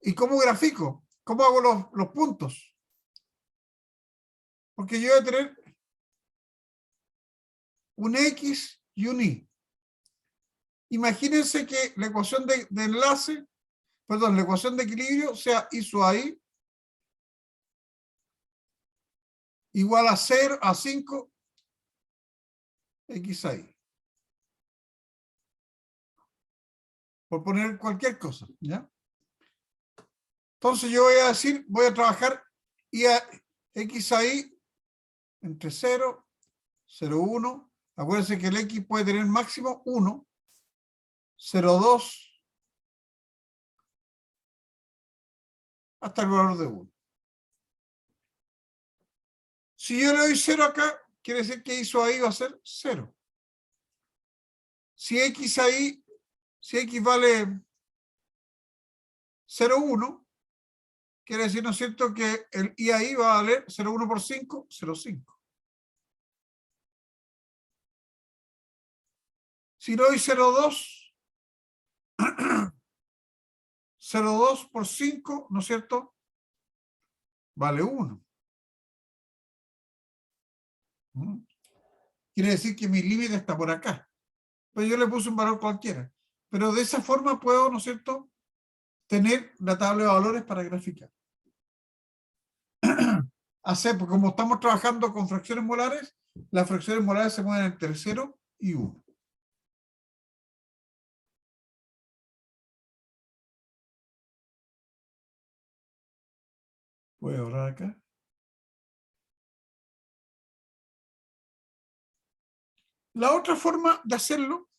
Speaker 1: ¿y cómo grafico? ¿Cómo hago los puntos? Porque yo voy a tener un X y un Y. Imagínense que la ecuación de enlace, perdón, la ecuación de equilibrio sea Y sub ahí igual a 0, a 5, X ahí. Por poner cualquier cosa, ¿ya? Entonces yo voy a decir, voy a trabajar y a X ahí entre 0, 0, 1. Acuérdense que el X puede tener máximo 1, 0, 2, hasta el valor de 1. Si yo le doy 0 acá, quiere decir que Y sub ahí va a ser 0. Si X ahí, si X vale 0,1, quiere decir, ¿no es cierto?, que el I ahí va a valer 0,1 por 5, 0,5. Si doy 0,2, 0,2 por 5, ¿no es cierto?, vale 1. Quiere decir que mi límite está por acá. Pues yo le puse un valor cualquiera. Pero de esa forma puedo, ¿no es cierto?, tener la tabla de valores para graficar. Porque como estamos trabajando con fracciones molares, las fracciones molares se mueven entre 0 y 1. Voy a borrar acá. La otra forma de hacerlo,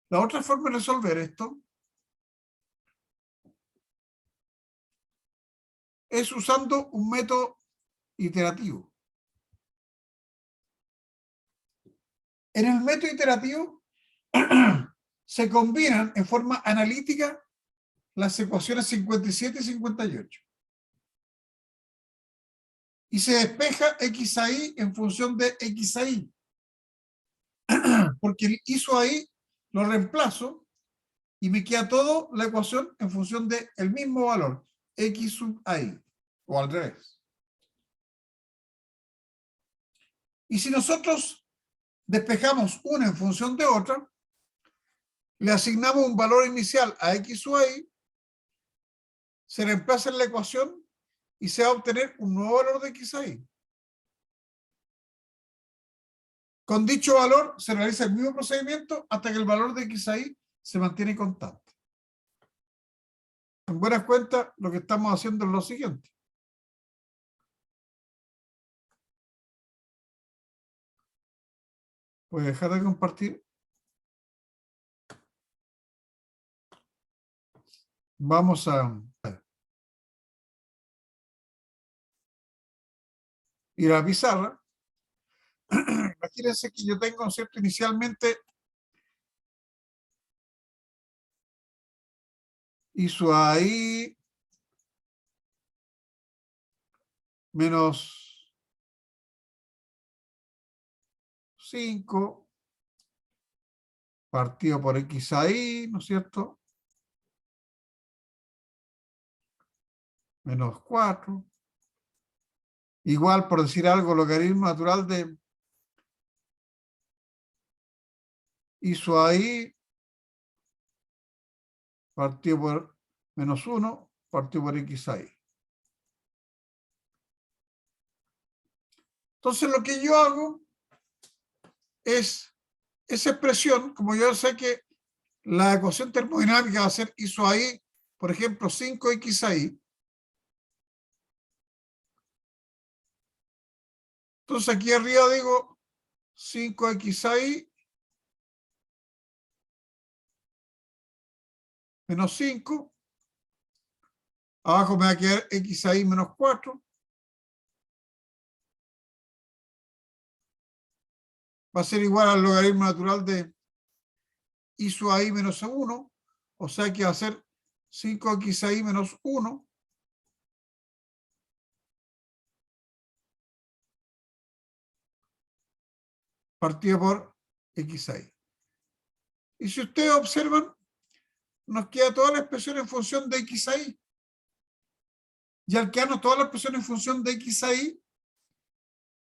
Speaker 1: la otra forma de resolver esto, es usando un método iterativo. En el método iterativo se combinan en forma analítica las ecuaciones 57 y 58. Y se despeja x a y en función de x a y. Porque el ISO ahí lo reemplazo y me queda todo la ecuación en función del mismo valor, x sub a y, o al revés. Y si nosotros despejamos una en función de otra, le asignamos un valor inicial a x sub a y, se reemplaza en la ecuación y se va a obtener un nuevo valor de x a y. Con dicho valor se realiza el mismo procedimiento hasta que el valor de x a y se mantiene constante. En buenas cuentas, lo que estamos haciendo es lo siguiente. Voy a dejar de compartir. Vamos a ir a la pizarra. Imagínense que yo tengo, ¿no es cierto?, inicialmente hizo ahí menos 5 partido por x ahí, ¿no es cierto? Menos 4. Igual, por decir algo, logaritmo natural de hizo ahí partido por menos 1 partido por x ahí. Entonces lo que yo hago es esa expresión, como yo sé que la ecuación termodinámica va a ser hizo ahí, por ejemplo, 5x ahí. Entonces aquí arriba digo 5x ahí menos 5. Abajo me va a quedar x ahí menos 4. Va a ser igual al logaritmo natural de hizo ahí menos 1. O sea que va a ser 5x ahí menos 1. Partido por x ahí. Y si ustedes observan, nos queda toda la expresión en función de x ahí. Y al quedarnos toda la expresión en función de x ahí,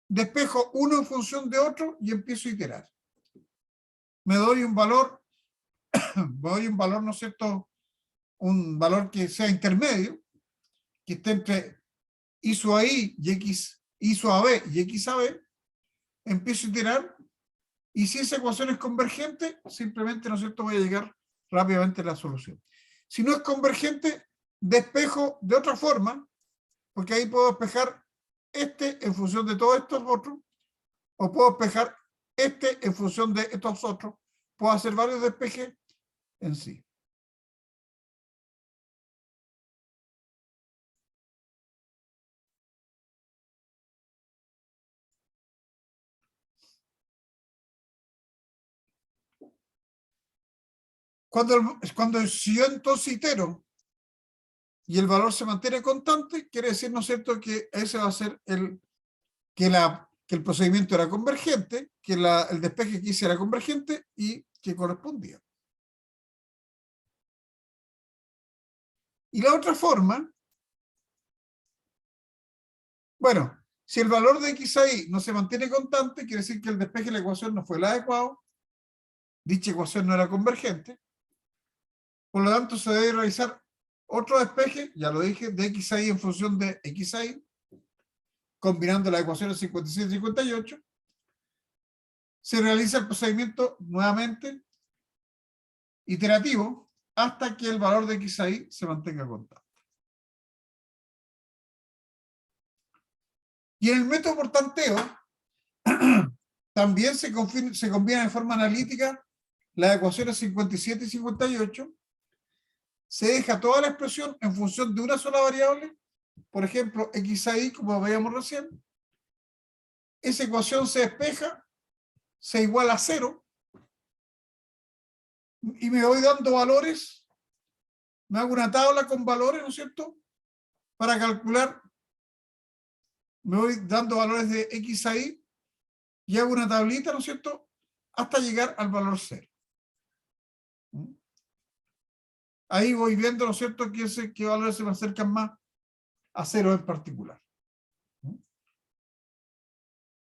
Speaker 1: despejo uno en función de otro y empiezo a iterar. Me doy un valor, ¿no es cierto? Un valor que sea intermedio, que esté entre hizo ahí y x, hizo a b y x a b, empiezo a iterar, y si esa ecuación es convergente, simplemente, ¿no es cierto?, voy a llegar rápidamente a la solución. Si no es convergente, despejo de otra forma, porque ahí puedo despejar este en función de todos estos otros, o puedo despejar este en función de estos otros. Puedo hacer varios despejes en sí. Cuando si yo entonces itero y el valor se mantiene constante, quiere decir, ¿no es cierto?, que ese va a ser que el procedimiento era convergente, que el despeje que hice era convergente y que correspondía. Y la otra forma, bueno, si el valor de x ahí no se mantiene constante, quiere decir que el despeje de la ecuación no fue el adecuado, dicha ecuación no era convergente, por lo tanto se debe realizar otro despeje, ya lo dije, de x ahí en función de x ahí, combinando las ecuaciones 57 y 58, se realiza el procedimiento nuevamente iterativo hasta que el valor de x ahí se mantenga constante. Y en el método por tanteo también se combinan de forma analítica las ecuaciones 57 y 58, se deja toda la expresión en función de una sola variable, por ejemplo, xi, como veíamos recién. Esa ecuación se despeja, se iguala a 0, y me voy dando valores, me hago una tabla con valores, ¿no es cierto?, para calcular, me voy dando valores de xi, y hago una tablita, ¿no es cierto?, hasta llegar al valor 0. Ahí voy viendo, ¿no es cierto?, qué valores se me acercan más a 0 en particular.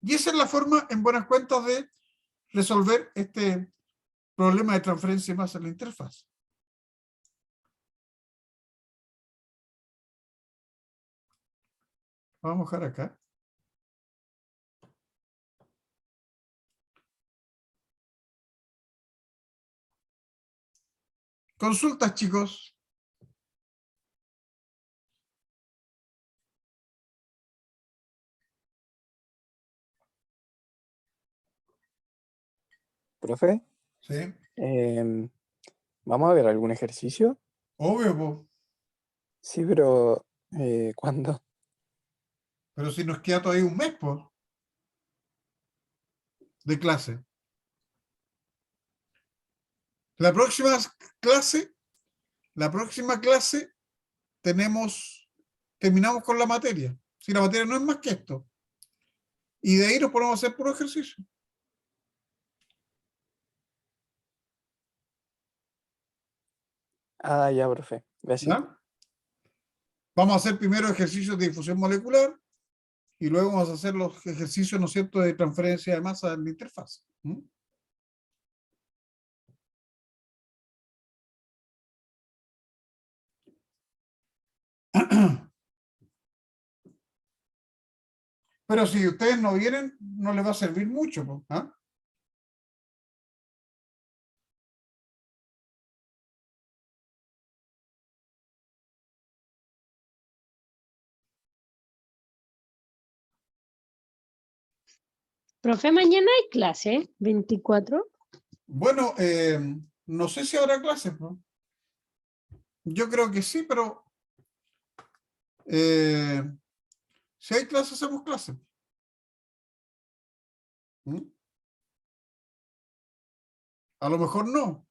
Speaker 1: Y esa es la forma, en buenas cuentas, de resolver este problema de transferencia de masa en la interfaz. Vamos a dejar acá. Consultas, chicos.
Speaker 2: Profe,
Speaker 1: Sí,
Speaker 2: ¿vamos a ver algún ejercicio?
Speaker 1: obvio, po.
Speaker 2: Sí, pero ¿cuándo?
Speaker 1: Pero si nos queda todavía un mes, po, de clase. La próxima clase, terminamos con la materia. Si la materia no es más que esto. Y de ahí nos ponemos a hacer puro ejercicio.
Speaker 2: Ah, ya, profe. Gracias.
Speaker 1: ¿Ya? Vamos a hacer primero ejercicios de difusión molecular y luego vamos a hacer los ejercicios, ¿no es cierto?, de transferencia de masa en la interfaz. Pero si ustedes no vienen, no les va a servir mucho, po, ¿ah?
Speaker 3: Profe, mañana hay clase, 24.
Speaker 1: Bueno, no sé si habrá clases, ¿no? Yo creo que sí, pero si hay clases, hacemos clases. A lo mejor no,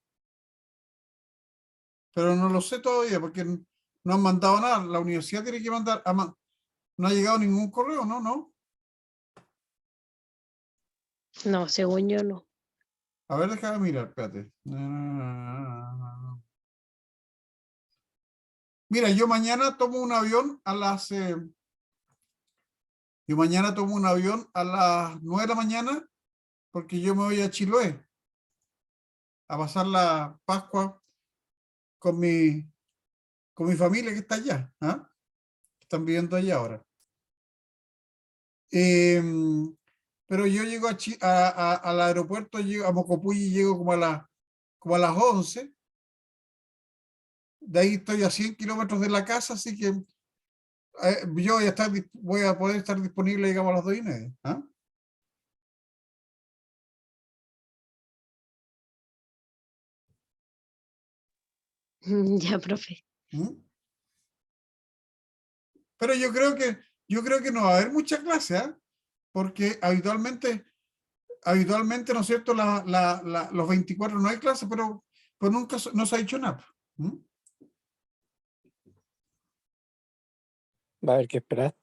Speaker 1: pero no lo sé todavía porque no han mandado nada. La universidad tiene que mandar, no ha llegado ningún correo, ¿no? ¿No?
Speaker 3: No, según yo no.
Speaker 1: A ver, déjame mirar, espérate. Mira, yo mañana tomo un avión a las 9 de la mañana porque yo me voy a Chiloé a pasar la Pascua con mi familia que está allá, ¿ah? Están viviendo allá ahora. Pero yo llego al aeropuerto, llego a Mocopuy, llego como a las 11. De ahí estoy a 100 kilómetros de la casa, así que yo voy a poder estar disponible, digamos, a las 2:30. ¿Ah?
Speaker 3: Ya, profe.
Speaker 1: Pero yo creo que no va a haber mucha clase, ¿ah? Porque habitualmente, ¿no es cierto?, los 24 no hay clase, pero pues nunca no se ha dicho nada. ¿Mm?
Speaker 2: Va a haber que esperar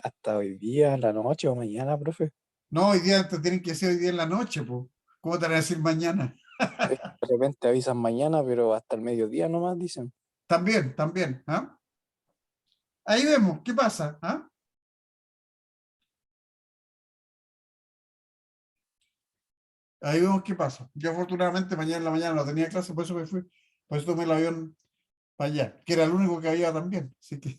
Speaker 2: hasta hoy día, la noche o mañana, profe.
Speaker 1: No, hoy día te tienen que decir hoy día en la noche, pues. ¿Cómo te van a decir mañana?
Speaker 2: Es que de repente avisan mañana, pero hasta el mediodía nomás dicen.
Speaker 1: También, también. ¿Ah? Ahí vemos, ¿qué pasa? ¿Ah? Ahí vemos qué pasa. Yo afortunadamente mañana en la mañana no tenía clase, por eso me fui. Por eso tomé el avión para allá, que era el único que había también. Así que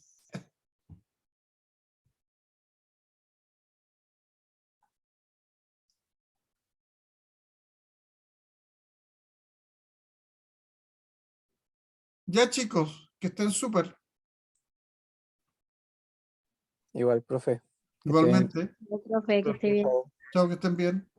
Speaker 1: ya, chicos, que estén súper.
Speaker 2: Igual, profe. Que esté bien.
Speaker 1: Igualmente.
Speaker 3: Profe, que esté bien.
Speaker 2: Chao.
Speaker 1: Chao, que estén bien.